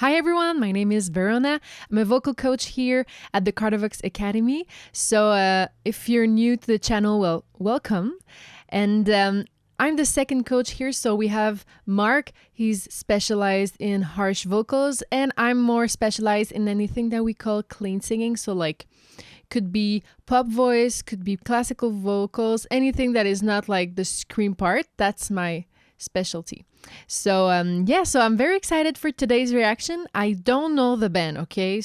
Hi everyone, my name is Veronna. I'm a vocal coach here at the Kardavox Academy. So if you're new to the channel, well, welcome. And I'm the second coach here, so we have Mark. He's specialized in harsh vocals, and I'm more specialized in anything that we call clean singing. So like could be pop voice, could be classical vocals, anything that is not like the scream part. That's my specialty. So so I'm very excited for today's reaction. I don't know the band, okay?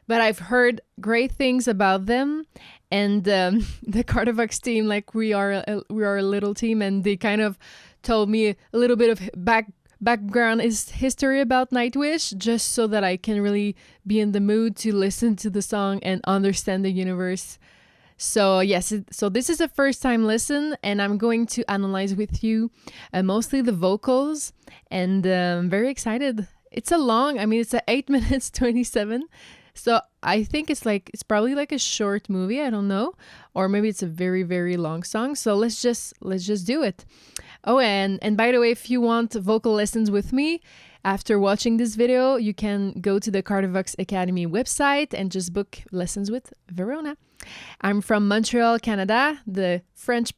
But I've heard great things about them, and the Kardavox team, like we are a little team, and they kind of told me a little bit of background history about Nightwish, just so that I can really be in the mood to listen to the song and understand the universe. So yes, so this is a first time listen, and I'm going to analyze with you mostly the vocals, and I'm very excited. It's it's a 8 minutes 27. So I think it's probably like a short movie, I don't know, or maybe it's a very, very long song. So let's just do it. Oh, and by the way, if you want vocal lessons with me, after watching this video, you can go to the Kardavox Academy website and just book lessons with Veronna. I'm from Montreal, Canada, the French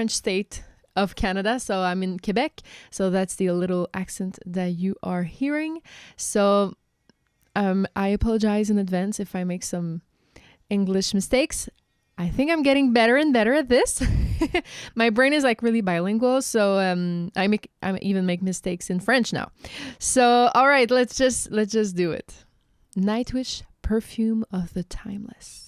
state of Canada. So I'm in Quebec. So that's the little accent that you are hearing. So I apologize in advance if I make some English mistakes. I think I'm getting better and better at this. My brain is like really bilingual, so I even make mistakes in French now. So all right, let's just do it. Nightwish, Perfume of the Timeless.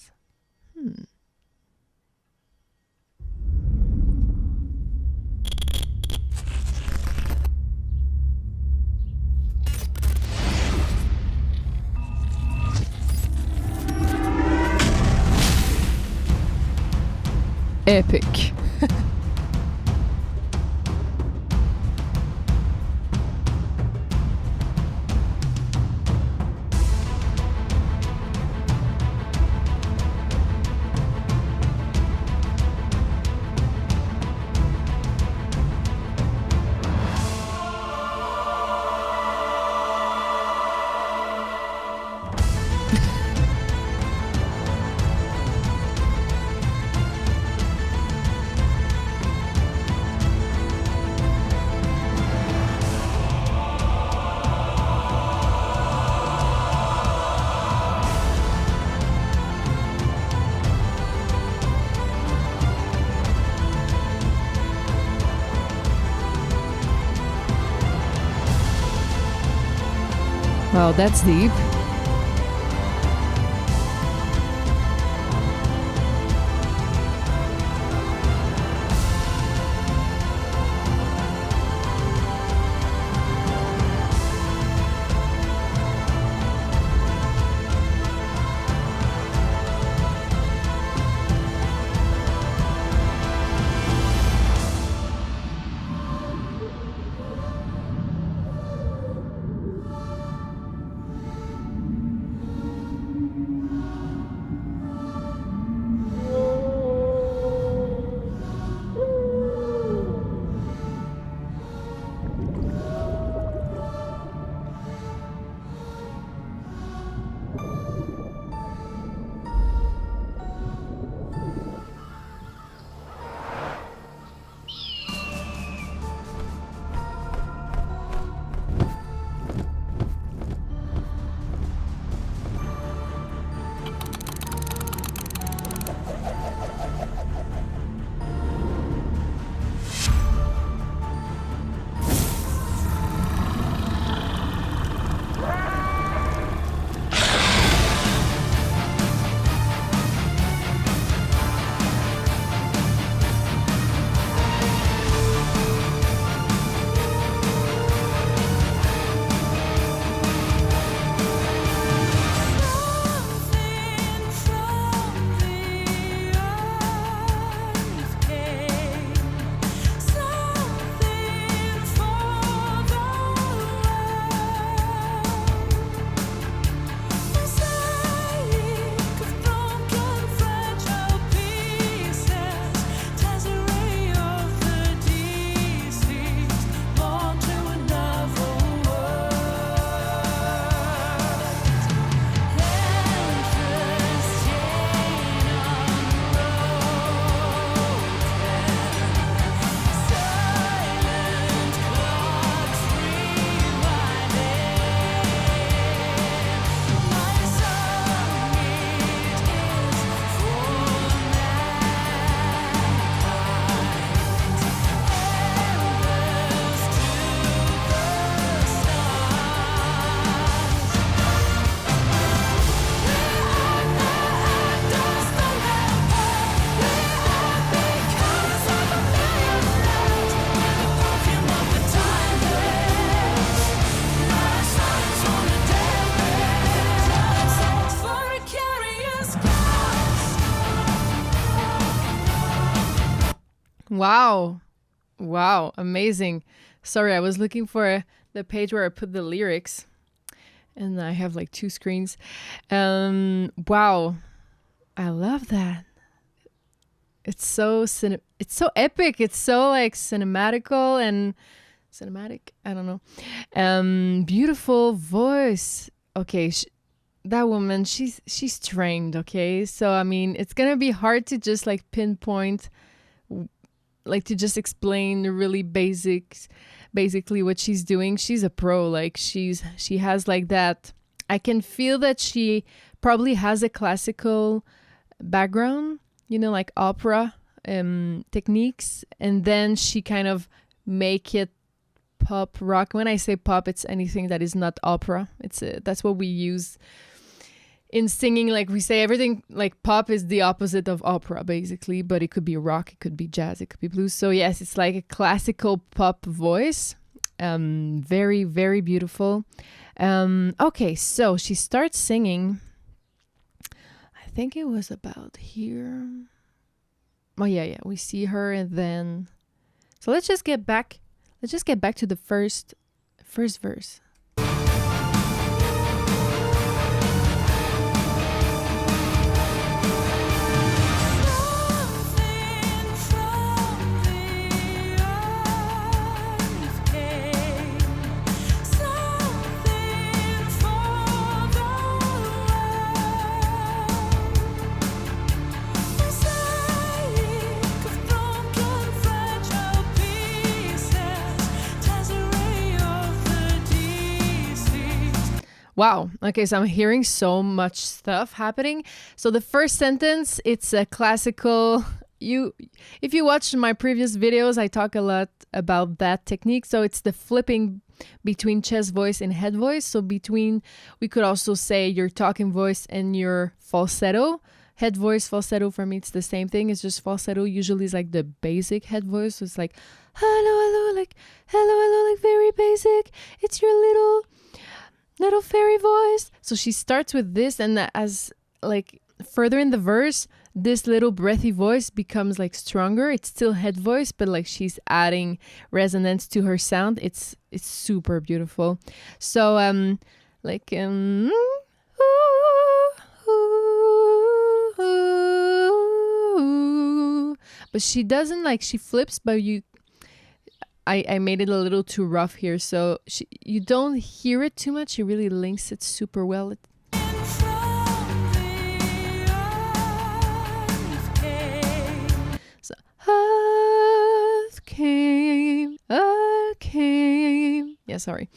Epic. Wow, that's deep. Wow. Wow. Amazing. Sorry, I was looking for the page where I put the lyrics, and I have like two screens. Wow. I love that. It's so it's so epic. It's so like cinematical and cinematic. I don't know. Beautiful voice. Okay, that woman, she's trained. Okay, so I mean, it's gonna be hard to just like pinpoint, like to just explain the really basically what she's doing. She's a pro. Like she has like that. I can feel that she probably has a classical background, like opera techniques, and then she kind of make it pop rock. When I say pop, it's anything that is not opera. That's what we use in singing. Like we say everything, like pop is the opposite of opera basically, but it could be rock, it could be jazz, it could be blues. So yes, it's like a classical pop voice. Very, very beautiful. Okay, so she starts singing. I think it was about here. Oh yeah, we see her, and then so let's just get back to the first verse. Wow. Okay, so I'm hearing so much stuff happening. So the first sentence, it's a classical. If you watched my previous videos, I talk a lot about that technique. So it's the flipping between chest voice and head voice. So we could also say your talking voice and your falsetto. Head voice, falsetto, for me, it's the same thing. It's just falsetto usually is like the basic head voice. So it's like, hello, like, hello, like very basic. It's your little fairy voice. So she starts with this, and as like further in the verse, this little breathy voice becomes like stronger. It's still head voice, but like she's adding resonance to her sound. It's super beautiful. So but she doesn't like, she flips, but I made it a little too rough here, so you don't hear it too much. She really links it super well. So, earth came. Yeah, sorry.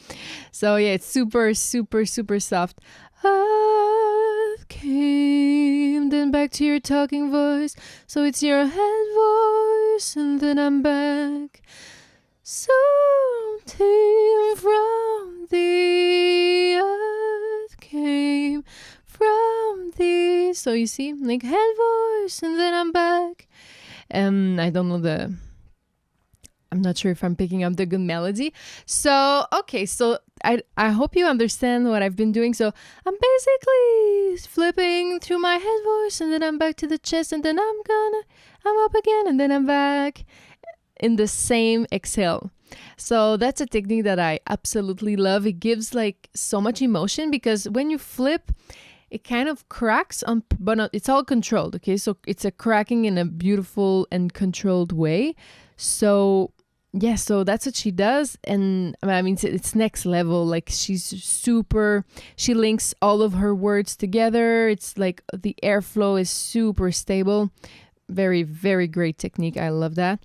So yeah, it's super, super, super soft. Earth came, then back to your talking voice. So it's your head voice, and then I'm back. Something from the earth came from the. So you see, like head voice, and then I'm back. I don't know I'm not sure if I'm picking up the good melody. So okay, so I hope you understand what I've been doing. So I'm basically flipping through my head voice, and then I'm back to the chest, and then I'm up again, and then I'm back in the same exhale. So that's a technique that I absolutely love. It gives like so much emotion, because when you flip, it kind of cracks but it's all controlled. Okay, so it's a cracking in a beautiful and controlled way. So yeah, so that's what she does, and I mean it's next level. Like she links all of her words together. It's like the airflow is super stable. Very, very great technique. I love that.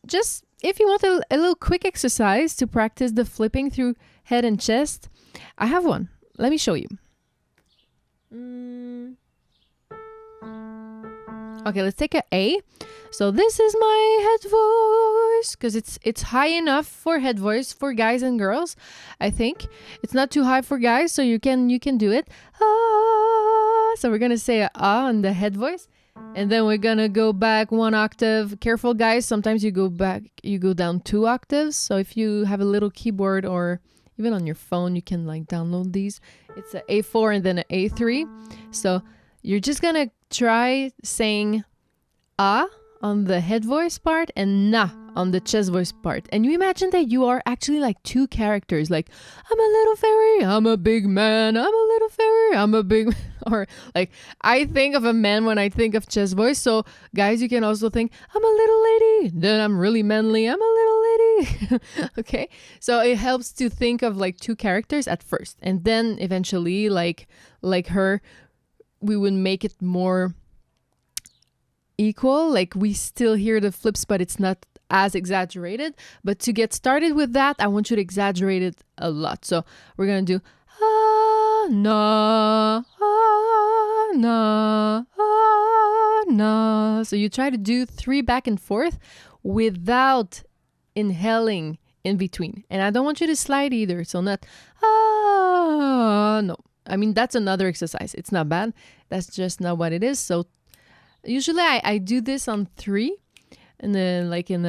Just if you want a little quick exercise to practice the flipping through head and chest, I have one. Let me show you. Okay, let's take A. So this is my head voice, because it's high enough for head voice for guys and girls. I think it's not too high for guys, so you can do it. Ah, so we're gonna say ah on the head voice. And then we're gonna go back one octave. Careful, guys. Sometimes you go down 2 octaves. So if you have a little keyboard, or even on your phone, you can like download these. It's an A4 and then an A3. So you're just gonna try saying ah on the head voice part and na on the chest voice part. And you imagine that you are actually like two characters. Like, I'm a little fairy, I'm a big man, I'm a little fairy, I'm a big... Or like, I think of a man when I think of chest voice. So guys, you can also think, I'm a little lady, then I'm really manly, I'm a little lady. Okay, so it helps to think of like two characters at first, and then eventually like her, we would make it more equal. Like, we still hear the flips, but it's not as exaggerated. But to get started with that, I want you to exaggerate it a lot. So we're gonna do na na na. So you try to do 3 back and forth without inhaling in between. And I don't want you to slide either. So not no. I mean, that's another exercise. It's not bad. That's just not what it is. So usually I do this on 3, and then like in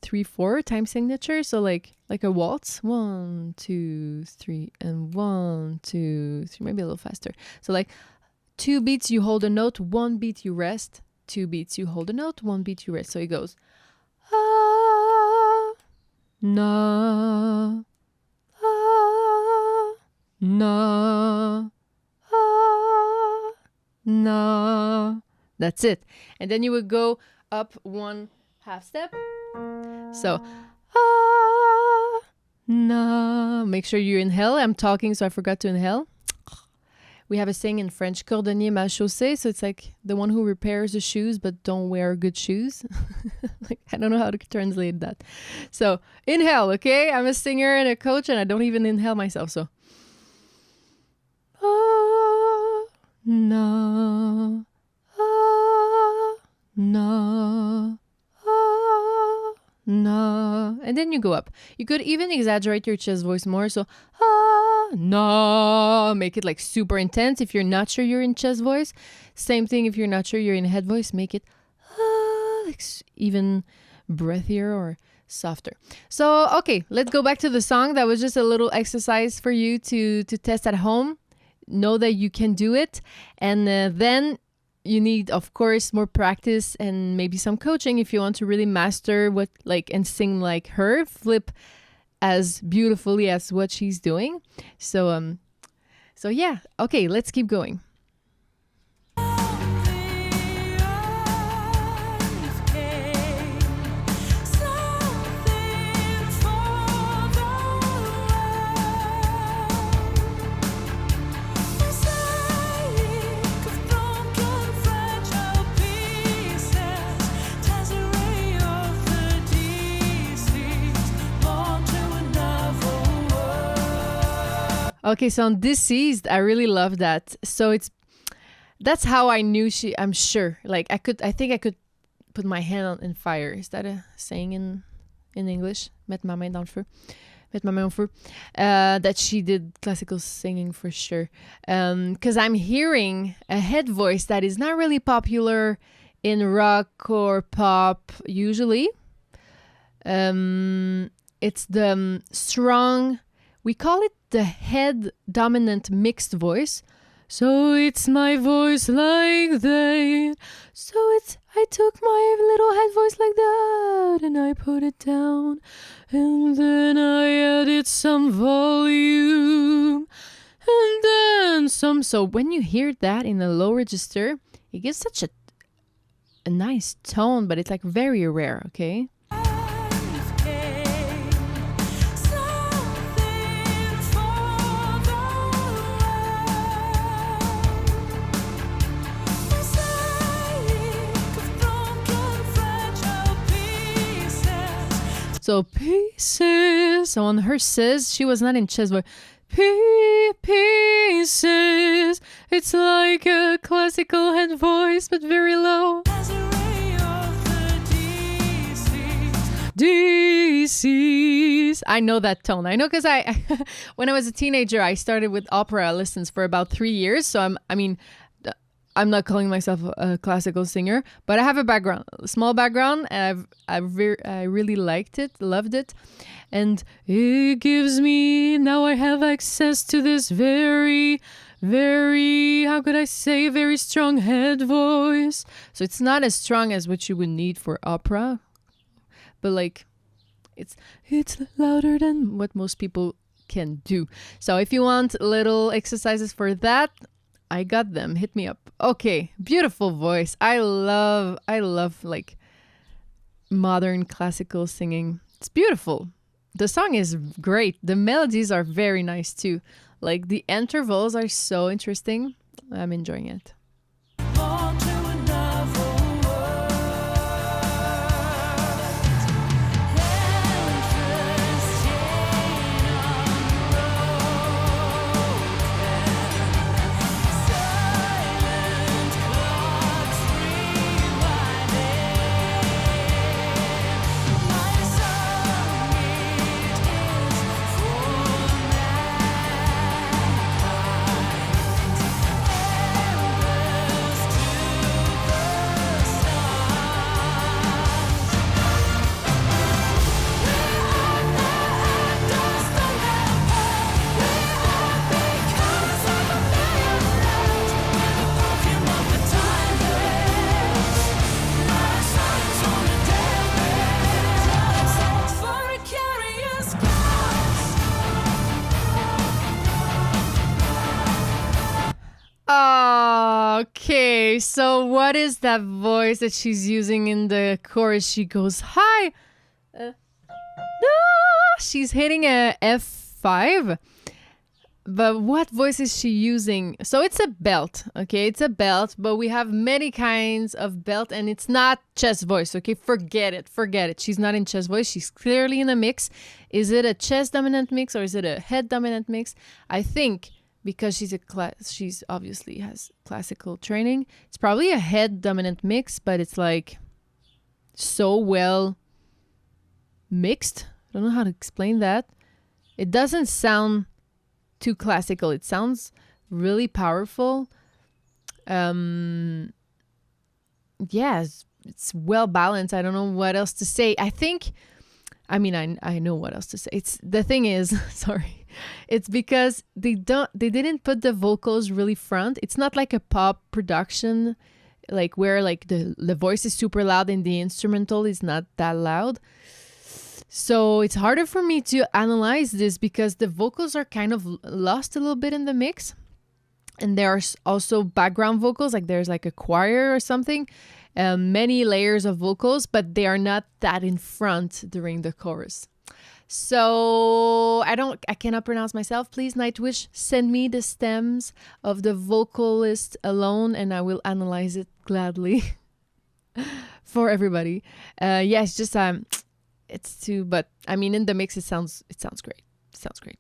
3/4 time signature. So like a waltz, 1 2 3, and 1 2 3, maybe a little faster. So like 2 beats you hold a note, 1 beat you rest, 2 beats you hold a note, 1 beat you rest. So it goes na na na. That's it. And then you would go up 1 half step. So na. Make sure you inhale. I'm talking, so I forgot to inhale. We have a saying in French, cordonnier mal chaussé. So it's like the one who repairs the shoes but don't wear good shoes. Like, I don't know how to translate that. So inhale, okay? I'm a singer and a coach, and I don't even inhale myself. So na na na. And then you go up. You could even exaggerate your chest voice more. So na, make it like super intense if you're not sure you're in chest voice. Same thing if you're not sure you're in head voice, make it like even breathier or softer. So okay, let's go back to the song. That was just a little exercise for you to test at home. Know that you can do it, and then you need, of course, more practice and maybe some coaching if you want to really master what, like, and sing like her, flip as beautifully as what she's doing. So yeah, okay, let's keep going. Okay, so on Deceased, I really love that. So that's how I knew I'm sure. Like I think I could put my hand in fire. Is that a saying in English? Mettre ma main dans le feu. Mettre ma main au feu. That she did classical singing for sure. Because I'm hearing a head voice that is not really popular in rock or pop usually. It's the strong, we call it the head dominant mixed voice. So it's my voice like that. So I took my little head voice like that and I put it down, and then I added some volume and then some. So when you hear that in a low register, it gives such a nice tone, but it's like very rare, okay? So pieces. So on her says, she was not in chest voice. Pieces. It's like a classical head voice, but very low. DCs. I know that tone. I know because I when I was a teenager, I started with opera lessons for about 3 years. So I'm not calling myself a classical singer, but I have a small background, and I really liked it, loved it, and it gives me, now I have access to this very, very, how could I say, very strong head voice. So it's not as strong as what you would need for opera, but like it's louder than what most people can do. So if you want little exercises for that, I got them. Hit me up. Okay, beautiful voice. I love like modern classical singing. It's beautiful. The song is great. The melodies are very nice too. Like the intervals are so interesting. I'm enjoying it. Okay, so what is that voice that she's using in the chorus? She goes high. She's hitting a F5. But what voice is she using? So it's a belt, okay? It's a belt, but we have many kinds of belt, and it's not chest voice, okay? Forget it. She's not in chest voice. She's clearly in a mix. Is it a chest dominant mix or is it a head dominant mix? I think because she's obviously has classical training, it's probably a head dominant mix, but it's like so well mixed. I don't know how to explain that. It doesn't sound too classical. It sounds really powerful. Yes, it's well balanced. I don't know what else to say. I know what else to say. The thing is, sorry. It's because they didn't put the vocals really front. It's not like a pop production, like where like the voice is super loud and the instrumental is not that loud. So it's harder for me to analyze this because the vocals are kind of lost a little bit in the mix. And there's also background vocals, like there's like a choir or something, many layers of vocals, but they are not that in front during the chorus. So I cannot pronounce myself. Please, Nightwish, send me the stems of the vocalist alone and I will analyze it gladly for everybody. It's just it's too, but I mean in the mix it sounds great. It sounds great.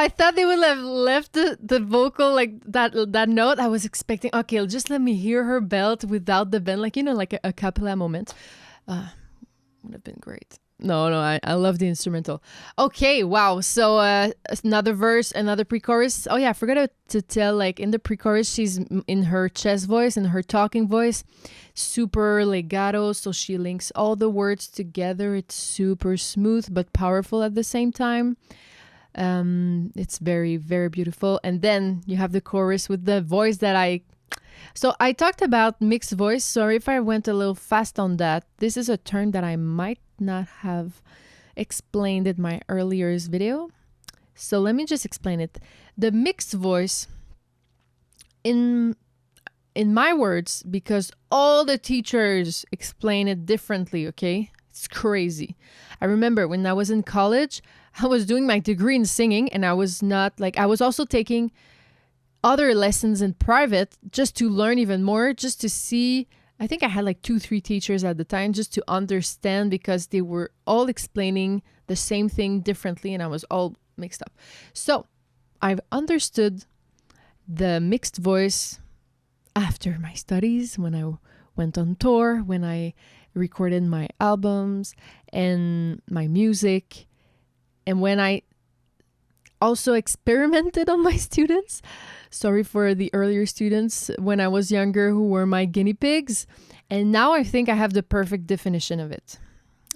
I thought they would have left the vocal like that note. I was expecting, okay, just let me hear her belt without the bend, like, like a cappella moment. Would have been great. No, I love the instrumental. Okay, wow. So another verse, another pre-chorus. Oh yeah, I forgot to tell, like in the pre-chorus, she's in her chest voice and her talking voice, super legato. So she links all the words together. It's super smooth but powerful at the same time. It's very, very beautiful. And then you have the chorus with the voice that So I talked about mixed voice. Sorry if I went a little fast on that. This is a term that I might not have explained in my earlier video. So let me just explain it. The mixed voice, in my words, because all the teachers explain it differently, okay? It's crazy. I remember when I was in college, I was doing my degree in singing, and I was also taking other lessons in private just to learn even more, just to see. I think I had like 2-3 teachers at the time just to understand, because they were all explaining the same thing differently and I was all mixed up. So I've understood the mixed voice after my studies, when I went on tour, when I recorded my albums and my music, and when I also experimented on my students. Sorry for the earlier students when I was younger who were my guinea pigs. And now I think I have the perfect definition of it.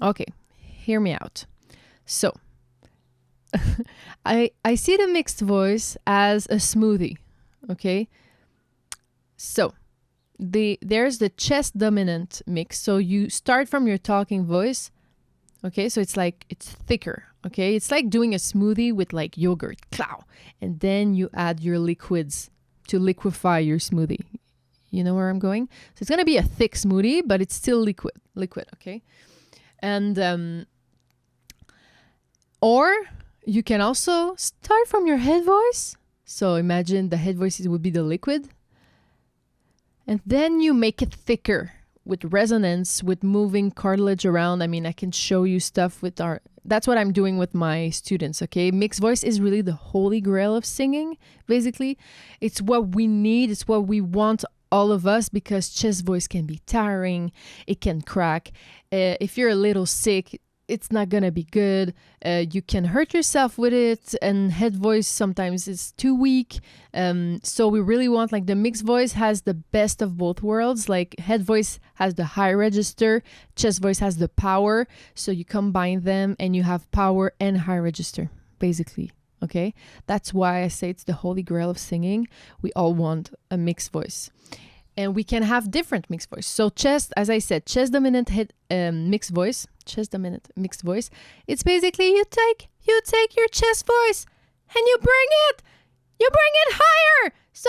Okay, hear me out. So, I see the mixed voice as a smoothie, okay? So, there's the chest dominant mix. So you start from your talking voice, okay? So it's thicker, okay? It's like doing a smoothie with like yogurt, clow. And then you add your liquids to liquefy your smoothie. You know where I'm going? So it's going to be a thick smoothie, but it's still liquid, okay? And, or you can also start from your head voice. So imagine the head voice would be the liquid. And then you make it thicker with resonance, with moving cartilage around. I mean, I can show you stuff that's what I'm doing with my students, okay? Mixed voice is really the holy grail of singing, basically. It's what we need. It's what we want, all of us, because chest voice can be tiring. It can crack. If you're a little sick, it's not gonna be good. You can hurt yourself with it, and head voice sometimes is too weak. So we really want, like, the mixed voice has the best of both worlds. Like, head voice has the high register, chest voice has the power. So you combine them and you have power and high register, basically. Okay, that's why I say it's the holy grail of singing. We all want a mixed voice. And we can have different mixed voice. So chest, as I said, chest dominant mixed voice. Chest dominant mixed voice. It's basically you take your chest voice and you bring it higher. So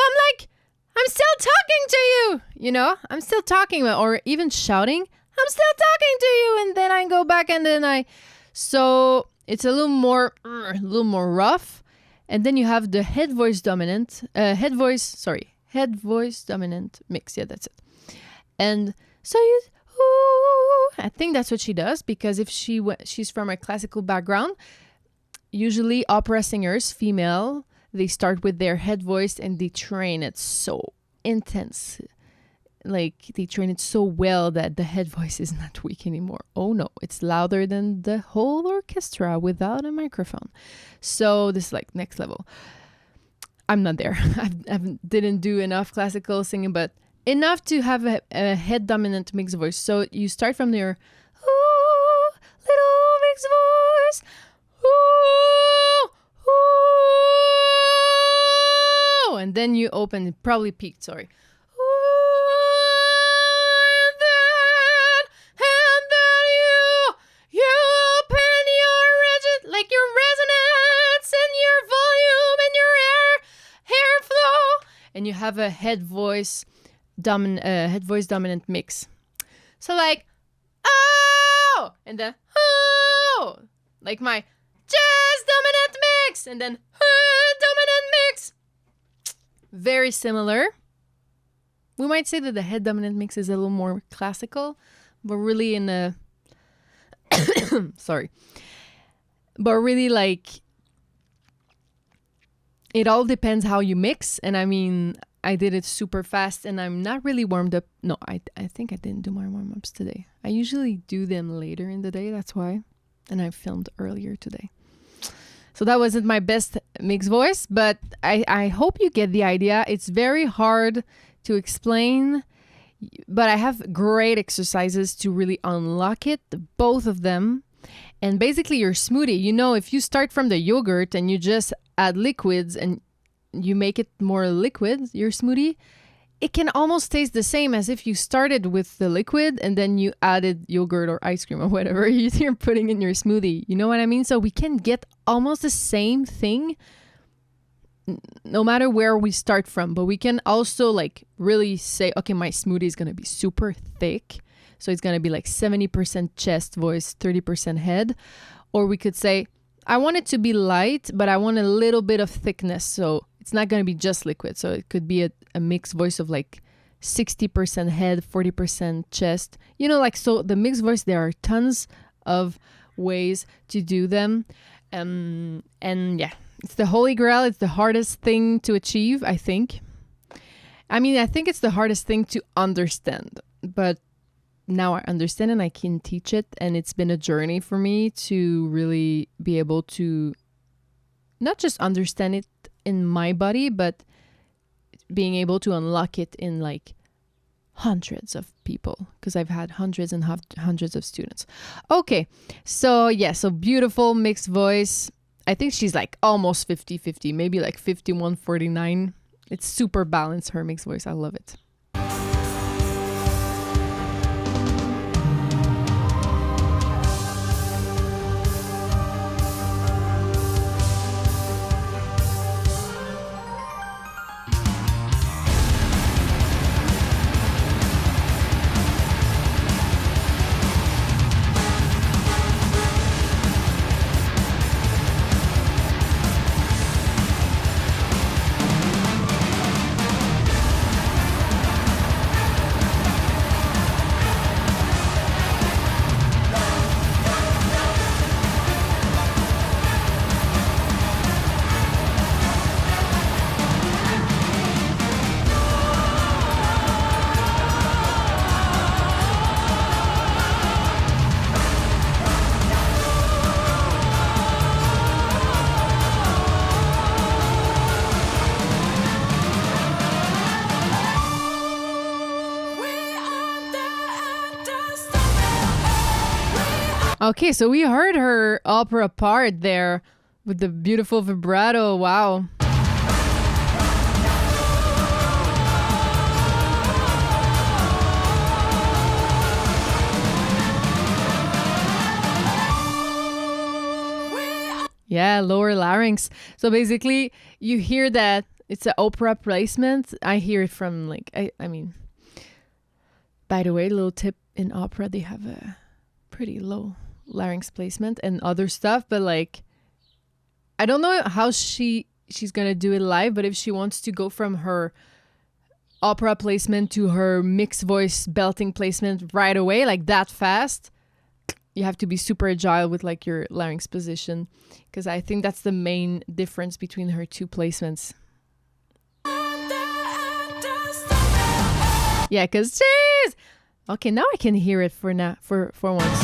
I'm still talking to you. You know, I'm still talking, or even shouting. I'm still talking to you, and then I go back, and then so it's a little more rough. And then you have the head voice dominant mix. Yeah, that's it. And so I think that's what she does, because if she's from a classical background, usually opera singers, female, they start with their head voice and they train it so intense. Like, they train it so well that the head voice is not weak anymore. Oh no, it's louder than the whole orchestra without a microphone. So this is like next level. I'm not there. I didn't do enough classical singing, but enough to have a head dominant mixed voice. So you start from your little mixed voice. And then you open, it probably peaked, sorry. And then you open your resonance and your volume and your airflow, and you have a head voice dominant mix. So like, oh, and then oh, like my chest dominant mix, and then dominant mix. Very similar. We might say that the head dominant mix is a little more classical, but really sorry. But really, like, it all depends how you mix. And I mean, I did it super fast and I'm not really warmed up. No, I think I didn't do my warm-ups today. I usually do them later in the day, that's why. and I filmed earlier today. So that wasn't my best mixed voice, but I hope you get the idea. It's very hard to explain, but I have great exercises to really unlock it, both of them. And basically your smoothie, you know, if you start from the yogurt and you just add liquids and you make it more liquid, your smoothie, it can almost taste the same as if you started with the liquid and then you added yogurt or ice cream or whatever you're putting in your smoothie. You know what I mean? So we can get almost the same thing no matter where we start from. But we can also like really say, okay, my smoothie is going to be super thick. So it's going to be like 70% chest voice, 30% head. Or we could say, I want it to be light, but I want a little bit of thickness. So it's not going to be just liquid. So it could be a mixed voice of like 60% head, 40% chest. You know, like, so the mixed voice, there are tons of ways to do them. And yeah, it's the holy grail. It's the hardest thing to achieve, I think. I mean, I think it's the hardest thing to understand. But now I understand and I can teach it. And it's been a journey for me to really be able to not just understand it in my body, but being able to unlock it in like hundreds of people, because I've had hundreds and hundreds of students. Okay, so yeah, so beautiful mixed voice. I think she's like almost 50-50, maybe like 51-49. It's super balanced, her mixed voice. I love it. Okay, so we heard her opera part there with the beautiful vibrato. Wow. Yeah, lower larynx. So basically, you hear that it's an opera placement. I hear it from like, I mean, by the way, little tip, in opera, they have a pretty low larynx placement and other stuff, but like, I don't know how she's gonna do it live, but if she wants to go from her opera placement to her mixed voice belting placement right away, like that fast, you have to be super agile with like your larynx position, because I think that's the main difference between her two placements. Yeah, because jeez. Okay, now I can hear it for once.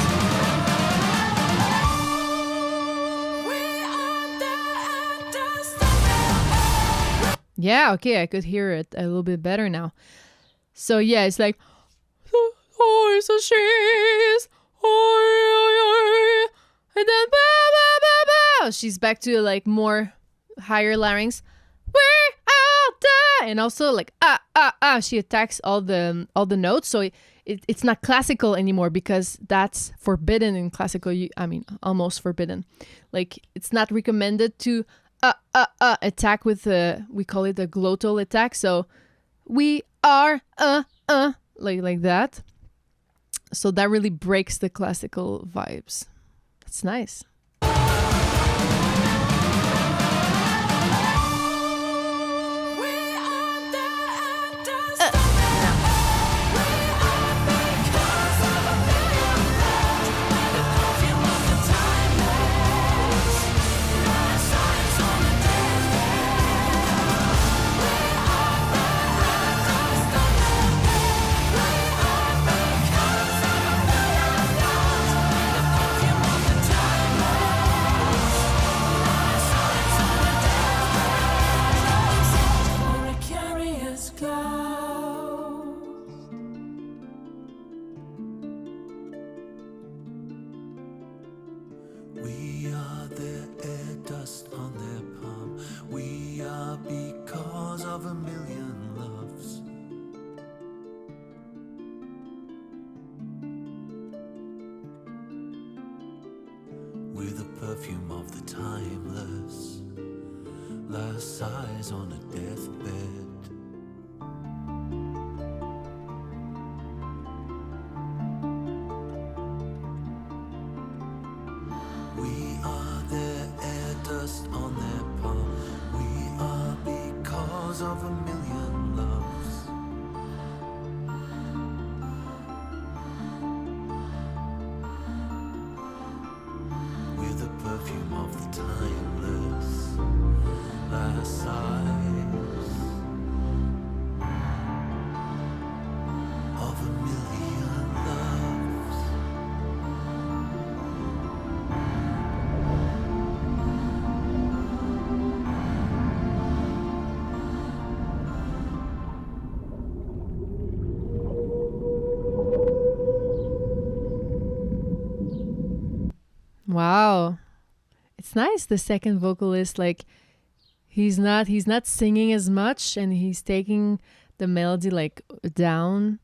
Yeah, okay, I could hear it a little bit better now. So yeah, it's like, oh, so she's, and then she's back to like more higher larynx. We're all done, and also like she attacks all the notes, so it's not classical anymore, because that's forbidden in classical. I mean, almost forbidden. Like, it's not recommended to attack with we call it a glottal attack. So we are like that. So that really breaks the classical vibes. That's nice. are because of a million loves. With the perfume of the timeless, last sighs on a deathbed. We are their air dust on their palm. We are because of a million loves. With the perfume of the timeless, last sighs of a million loves. Wow. It's nice, the second vocalist, like he's not singing as much, and he's taking the melody like down,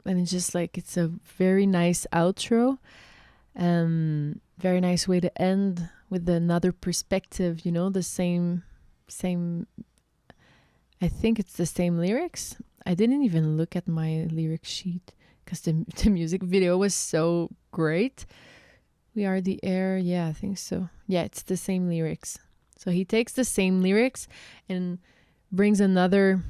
and it's just like it's a very nice outro. Very nice way to end with another perspective, you know, the same I think it's the same lyrics. I didn't even look at my lyric sheet because the music video was so great. We are the air. Yeah, I think so. Yeah, it's the same lyrics. So he takes the same lyrics and brings another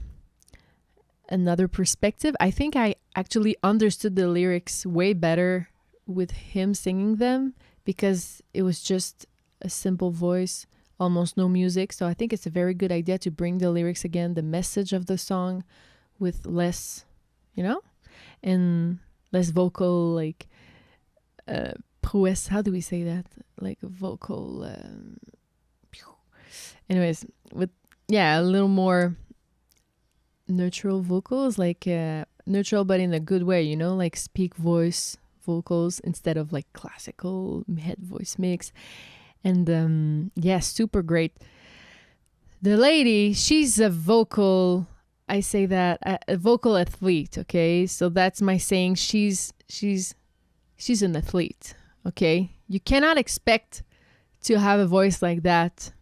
perspective. I think I actually understood the lyrics way better with him singing them, because it was just a simple voice, almost no music. So I think it's a very good idea to bring the lyrics again, the message of the song, with less, you know, and less vocal, like prowess. How do we say that? Like vocal. Anyways, with a little more neutral vocals, like neutral but in a good way, you know, like speak voice vocals instead of like classical head voice mix. And super great. The lady, she's a vocal, I say that, a vocal athlete, okay? So that's my saying. She's an athlete, okay? You cannot expect to have a voice like that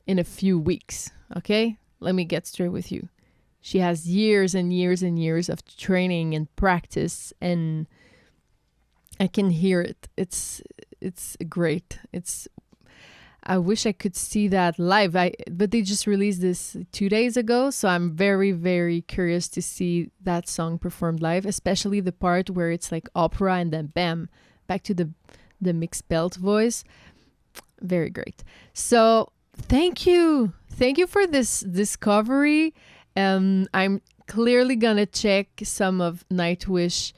in a few weeks, okay? Let me get straight with you. She has years and years and years of training and practice, and I can hear it. It's great. I wish I could see that live. But they just released this 2 days ago, so I'm very, very curious to see that song performed live, especially the part where it's like opera and then bam, back to the mixed belt voice. Very great. So thank you for this discovery. I'm clearly gonna check some of Nightwish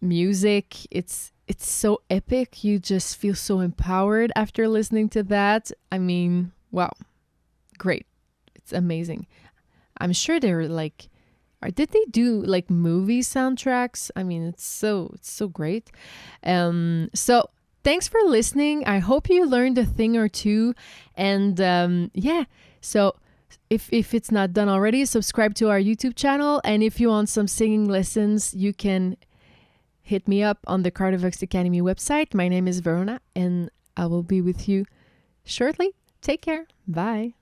music. It's so epic. You just feel so empowered after listening to that. I mean, wow, great. It's amazing. I'm sure they're like, did they do like movie soundtracks? I mean, it's so great. So thanks for listening. I hope you learned a thing or two. And so if it's not done already, subscribe to our YouTube channel. And if you want some singing lessons, you can hit me up on the Kardavox Academy website. My name is Veronna, and I will be with you shortly. Take care. Bye.